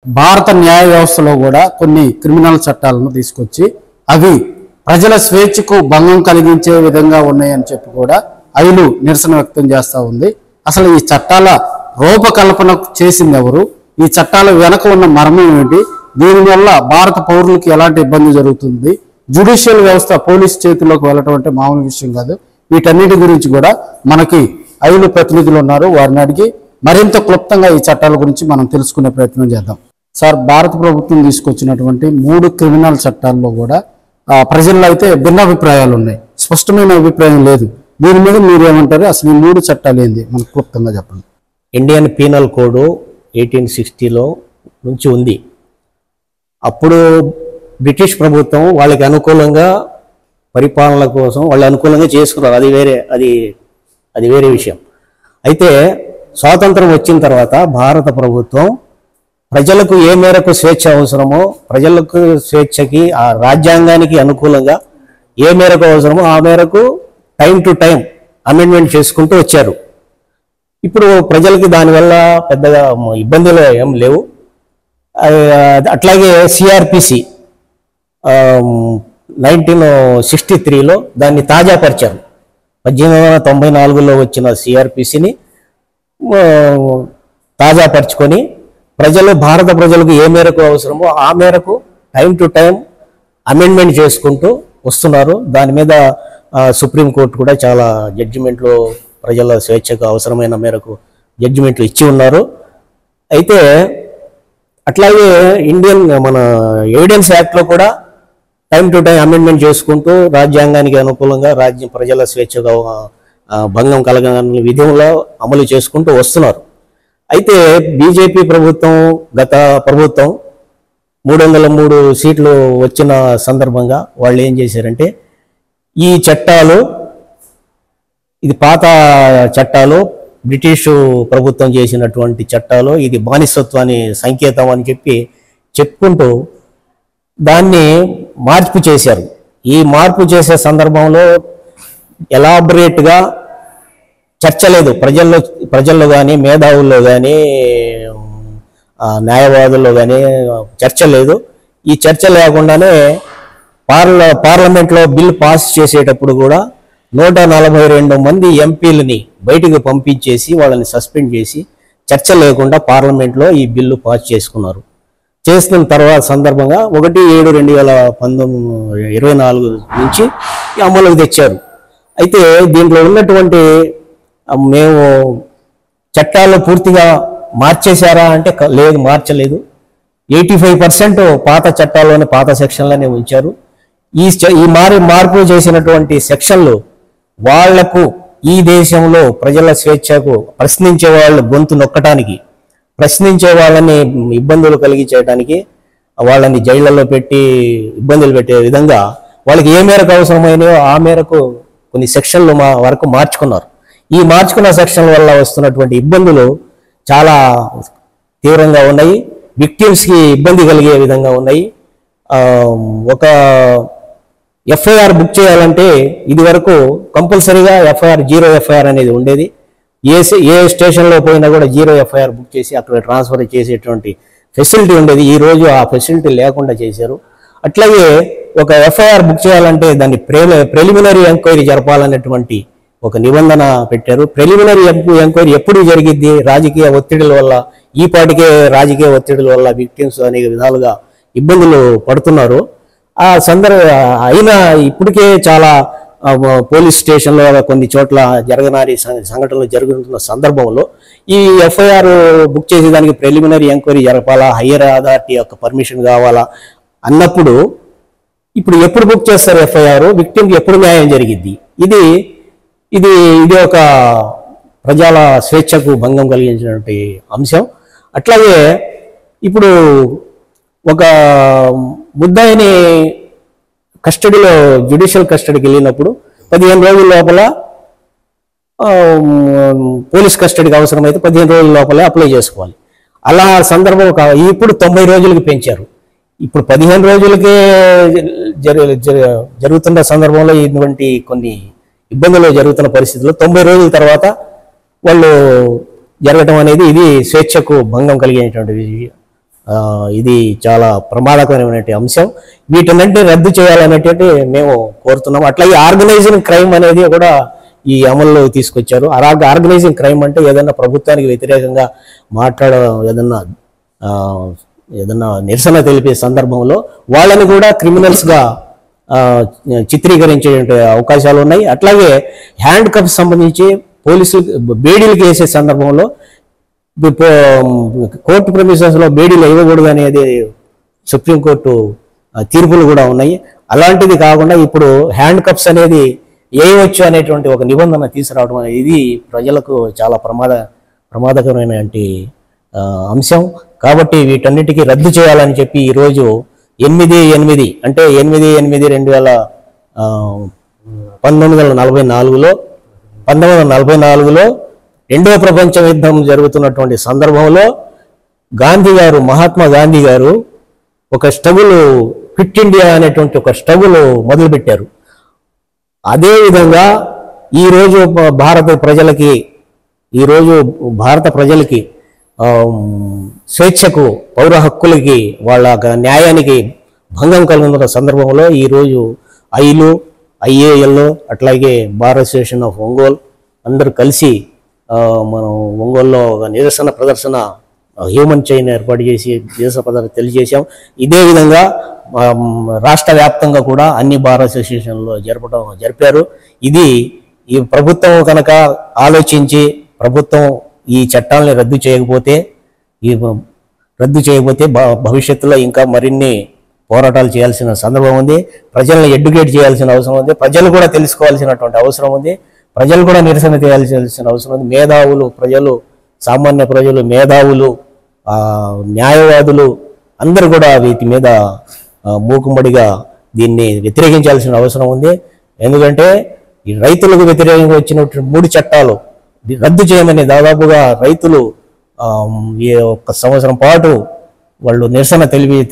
భారత న్యాయ వ్యవస్థలో కూడా కొన్ని క్రిమినల్ చట్టాలను తీసుకొచ్చి అవి ప్రజల స్వేచ్ఛకు భంగం కలిగించే విధంగా ఉన్నాయని చెప్పి కూడా ఐలు నిరసన వ్యక్తం చేస్తూ ఉంది. అసలు ఈ చట్టాల రూపకల్పన చేసింది ఎవరు? ఈ చట్టాల వెనక ఉన్న మర్మం ఏంటి? దీనివల్ల భారత పౌరులకు ఎలాంటి ఇబ్బంది జరుగుతుంది? జ్యుడిషియల్ వ్యవస్థ పోలీస్ చేతుల్లోకి వెళ్ళటం అంటే మామూలు విషయం కాదు. వీటన్నిటి గురించి కూడా మనకి ఐలు ప్రతినిధులు ఉన్నారు. వారిని అడిగి మరింత క్లుప్తంగా ఈ చట్టాల గురించి మనం తెలుసుకునే ప్రయత్నం చేద్దాం. సార్, భారత ప్రభుత్వం తీసుకొచ్చినటువంటి 3 క్రిమినల్ చట్టాల్లో కూడా ప్రజల్లో అయితే భిన్నాభిప్రాయాలు ఉన్నాయి, స్పష్టమైన అభిప్రాయం లేదు. దీని మీద మీరు ఏమంటారు? అసలు ఈ 3 చట్టాలు ఏంది మనకు క్లుప్తంగా చెప్పండి. ఇండియన్ పీనల్ కోడ్ 1860లో నుంచి ఉంది. అప్పుడు బ్రిటిష్ ప్రభుత్వం వాళ్ళకి అనుకూలంగా పరిపాలన కోసం వాళ్ళు అనుకూలంగా చేసుకున్నారు. అది వేరే విషయం. అయితే స్వాతంత్రం వచ్చిన తర్వాత భారత ప్రభుత్వం ప్రజలకు ఏ మేరకు స్వేచ్ఛ అవసరమో, ప్రజలకు స్వేచ్ఛకి ఆ రాజ్యాంగానికి అనుకూలంగా ఏ మేరకు అవసరమో ఆ మేరకు టైం టు టైం అమెండ్మెంట్ చేసుకుంటూ వచ్చారు. ఇప్పుడు ప్రజలకి దానివల్ల పెద్దగా ఇబ్బందులు ఏం లేవు. అట్లాగే సిఆర్పిసి 1963లో దాన్ని తాజాపరిచారు. 1894లో వచ్చిన సిఆర్పిసిని తాజాపరుచుకొని భారత ప్రజలకు ఏ మేరకు అవసరమో ఆ మేరకు టైం టు టైం అమెండ్మెంట్ చేసుకుంటూ వస్తున్నారు. దాని మీద సుప్రీంకోర్టు కూడా చాలా జడ్జిమెంట్లు ప్రజల స్వేచ్ఛకు అవసరమైన మేరకు జడ్జిమెంట్లు ఇచ్చి ఉన్నారు. అయితే అట్లాగే మన ఎవిడెన్స్ యాక్ట్లో కూడా టైం టు టైం అమెండ్మెంట్ చేసుకుంటూ రాజ్యాంగానికి అనుకూలంగా ప్రజల స్వేచ్ఛగా భంగం కలగని విధంలో అమలు చేసుకుంటూ వస్తున్నారు. అయితే బీజేపీ ప్రభుత్వం, గత ప్రభుత్వం 303 సీట్లు వచ్చిన సందర్భంగా వాళ్ళు ఏం చేశారంటే, ఈ చట్టాలు, ఇది పాత చట్టాలు, బ్రిటిషు ప్రభుత్వం చేసినటువంటి చట్టాలు, ఇది బానిసత్వాన్ని సంకేతం అని చెప్పుకుంటూ దాన్ని మార్పు చేశారు. ఈ మార్పు చేసే సందర్భంలో ఎలాబరేట్గా చర్చ లేదు. ప్రజల్లో కానీ, మేధావుల్లో కానీ, న్యాయవాదుల్లో కానీ చర్చ లేదు. ఈ చర్చ లేకుండానే పార్లమెంట్లో బిల్ పాస్ చేసేటప్పుడు కూడా 142 మంది ఎంపీలని బయటకు పంపించేసి వాళ్ళని సస్పెండ్ చేసి చర్చ లేకుండా పార్లమెంట్లో ఈ బిల్లు పాస్ చేసుకున్నారు. చేసిన తర్వాత సందర్భంగా 1/7/2024 నుంచి అమలుకు తెచ్చారు. అయితే దీంట్లో ఉన్నటువంటి మేము చట్టాలు పూర్తిగా మార్చేశారా అంటే లేదు, మార్చలేదు. 85% పాత చట్టాల్లోనే, పాత సెక్షన్లోనే ఉంచారు. ఈ మార్పు చేసినటువంటి సెక్షన్లు వాళ్లకు ఈ దేశంలో ప్రజల స్వేచ్ఛకు ప్రశ్నించే వాళ్ళు గొంతు నొక్కటానికి, ప్రశ్నించే వాళ్ళని ఇబ్బందులు కలిగించడానికి, వాళ్ళని జైళ్లలో పెట్టి ఇబ్బందులు పెట్టే విధంగా వాళ్ళకి ఏ మేరకు అవసరమైనయో ఆ మేరకు కొన్ని సెక్షన్లు వరకు మార్చుకున్నారు. ఈ మార్చుకున్న సెక్షన్ల వల్ల వస్తున్నటువంటి ఇబ్బందులు చాలా తీవ్రంగా ఉన్నాయి. విక్టిమ్స్కి ఇబ్బంది కలిగే విధంగా ఉన్నాయి. ఒక ఎఫ్ఐఆర్ బుక్ చేయాలంటే ఇది వరకు కంపల్సరీగా జీరో ఎఫ్ఐఆర్ అనేది ఉండేది. ఏ స్టేషన్లో పోయినా కూడా జీరో ఎఫ్ఐఆర్ బుక్ చేసి అక్కడ ట్రాన్స్ఫర్ చేసేటువంటి ఫెసిలిటీ ఉండేది. ఈ రోజు ఆ ఫెసిలిటీ లేకుండా చేశారు. అట్లాగే ఒక ఎఫ్ఐఆర్ బుక్ చేయాలంటే దాన్ని ప్రిలిమినరీ ఎంక్వైరీ జరపాలనేటువంటి ఒక నిబంధన పెట్టారు. ప్రిలిమినరీ ఎంక్వైరీ ఎప్పుడు జరిగిద్ది? రాజకీయ ఒత్తిడిల వల్ల, ఈ పాటికే రాజకీయ ఒత్తిడిల వల్ల విక్టిమ్స్ అనేక విధాలుగా ఇబ్బందులు పడుతున్నారు. అయినా ఇప్పటికే చాలా పోలీస్ స్టేషన్లో కొన్ని చోట్ల జరగనారి సంఘటనలు జరుగుతున్న సందర్భంలో ఈ ఎఫ్ఐఆర్ బుక్ చేసేదానికి ప్రిలిమినరీ ఎంక్వైరీ జరపాలా, హయ్యర్ అథారిటీ యొక్క పర్మిషన్ కావాలా అన్నప్పుడు ఇప్పుడు ఎప్పుడు బుక్ చేస్తారు ఎఫ్ఐఆర్? విక్టిమ్కి ఎప్పుడు న్యాయం జరిగిద్ది? ఇది ఒక ప్రజల స్వేచ్ఛకు భంగం కలిగించినటువంటి అంశం. అట్లాగే ఇప్పుడు ఒక ముద్దాయిని కస్టడీలో, జ్యుడిషియల్ కస్టడీకి వెళ్ళినప్పుడు 15 రోజుల లోపల, పోలీస్ కస్టడీకి అవసరమైతే 15 రోజుల లోపలే అప్లై చేసుకోవాలి. అలా సందర్భం ఇప్పుడు 90 రోజులకి పెంచారు. ఇప్పుడు 15 రోజులకే జరుగుతున్న సందర్భంలో ఇటువంటి కొన్ని ఇబ్బందులు జరుగుతున్న పరిస్థితుల్లో 90 రోజుల తర్వాత వాళ్ళు జరగటం అనేది ఇది స్వేచ్ఛకు భంగం కలిగేటువంటి ఇది చాలా ప్రమాదకరమైన అంశం. వీటన్నింటినీ రద్దు చేయాలనేటువంటి మేము కోరుతున్నాం. అట్లాగే ఆర్గనైజింగ్ క్రైమ్ అనేది కూడా ఈ అమల్లో తీసుకొచ్చారు. అలాగే ఆర్గనైజింగ్ క్రైమ్ అంటే ఏదైనా ప్రభుత్వానికి వ్యతిరేకంగా ఏదన్నా నిరసన తెలిపే సందర్భంలో వాళ్ళని కూడా క్రిమినల్స్గా చిత్రీకరించే అవకాశాలు ఉన్నాయి. అట్లాగే హ్యాండ్ కప్స్ సంబంధించి పోలీసులు బేడీలకు వేసే సందర్భంలో కోర్టు ప్రెమిసెస్లో బేడీలు వేయకూడదు అనేది సుప్రీంకోర్టు తీర్పులు కూడా ఉన్నాయి. అలాంటిది కాకుండా ఇప్పుడు హ్యాండ్ కప్స్ అనేది వేయవచ్చు అనేటువంటి ఒక నిబంధన తీసుకురావడం అనేది ఇది ప్రజలకు చాలా ప్రమాదకరమైనటువంటి అంశం. కాబట్టి వీటన్నిటికీ రద్దు చేయాలని చెప్పి ఈరోజు 8/8 అంటే 1944లో రెండవ ప్రపంచ యుద్ధం జరుగుతున్నటువంటి సందర్భంలో మహాత్మా గాంధీ గారు ఒక స్ట్రగుల్, క్విట్ ఇండియా అనేటువంటి ఒక స్ట్రగుల్ మొదలుపెట్టారు. అదేవిధంగా ఈరోజు భారత ప్రజలకి స్వేచ్ఛకు, పౌర హక్కులకి, వాళ్ళ న్యాయానికి భంగం కలుగుతున్న సందర్భంలో ఈరోజు ఐఏఎల్ అట్లాగే బార్ అసోసియేషన్ ఆఫ్ ఒంగోలు అందరూ కలిసి మనం ఒంగోలులో ఒక నిరసన ప్రదర్శన హ్యూమన్ చైన్ ఏర్పాటు చేసి నిరసన ప్రదర్శన తెలియజేశాం. ఇదే విధంగా రాష్ట్ర వ్యాప్తంగా కూడా అన్ని బార్ అసోసియేషన్లో జరిపారు. ఈ ప్రభుత్వం కనుక ఆలోచించి ప్రభుత్వం ఈ చట్టాలని రద్దు చేయకపోతే భవిష్యత్తులో ఇంకా మరిన్ని పోరాటాలు చేయాల్సిన సందర్భం ఉంది. ప్రజల్ని ఎడ్యుకేట్ చేయాల్సిన అవసరం ఉంది. ప్రజలు కూడా తెలుసుకోవాల్సినటువంటి అవసరం ఉంది. ప్రజలు కూడా నిరసన చేయాల్సిన అవసరం ఉంది. సామాన్య ప్రజలు, మేధావులు, న్యాయవాదులు అందరూ కూడా వీటి మీద మూకుమ్మడిగా దీన్ని వ్యతిరేకించాల్సిన అవసరం ఉంది. ఎందుకంటే ఈ రైతులకు వ్యతిరేకంగా వచ్చినటువంటి 3 చట్టాలు రద్దు చేయమని దాదాపుగా రైతులు ఈ 1 సంవత్సరం పాటు వాళ్ళు నిరసన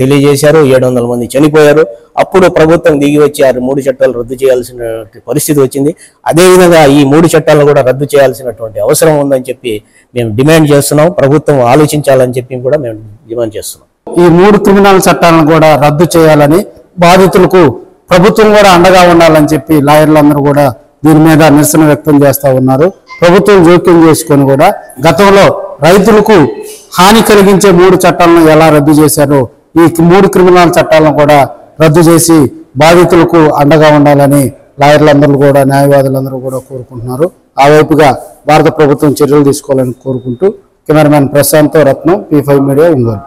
తెలియజేశారు. 700 మంది చనిపోయారు. అప్పుడు ప్రభుత్వం దిగి వచ్చి 3 చట్టాలు రద్దు చేయాల్సిన పరిస్థితి వచ్చింది. అదేవిధంగా ఈ 3 చట్టాలను కూడా రద్దు చేయాల్సినటువంటి అవసరం ఉందని చెప్పి మేము డిమాండ్ చేస్తున్నాం. ప్రభుత్వం ఆలోచించాలని చెప్పి కూడా మేము డిమాండ్ చేస్తున్నాం. ఈ 3 క్రిమినల్ చట్టాలను కూడా రద్దు చేయాలని, బాధితులకు ప్రభుత్వం కూడా అండగా ఉండాలని చెప్పి లాయర్లందరూ కూడా దీని మీద నిరసన వ్యక్తం చేస్తూ ఉన్నారు. ప్రభుత్వం జోక్యం చేసుకొని కూడా గతంలో రైతులకు హాని కలిగించే 3 చట్టాలను ఎలా రద్దు చేశారో ఈ 3 క్రిమినల్ చట్టాలను కూడా రద్దు చేసి బాధితులకు అండగా ఉండాలని లాయర్లందరూ కూడా, న్యాయవాదులందరూ కూడా కోరుకుంటున్నారు. ఆ వైపుగా భారత ప్రభుత్వం చర్యలు తీసుకోవాలని కోరుకుంటూ కెమెరామెన్ ప్రశాంత్ రత్నం, P5 మీడియా, ఒంగోలు.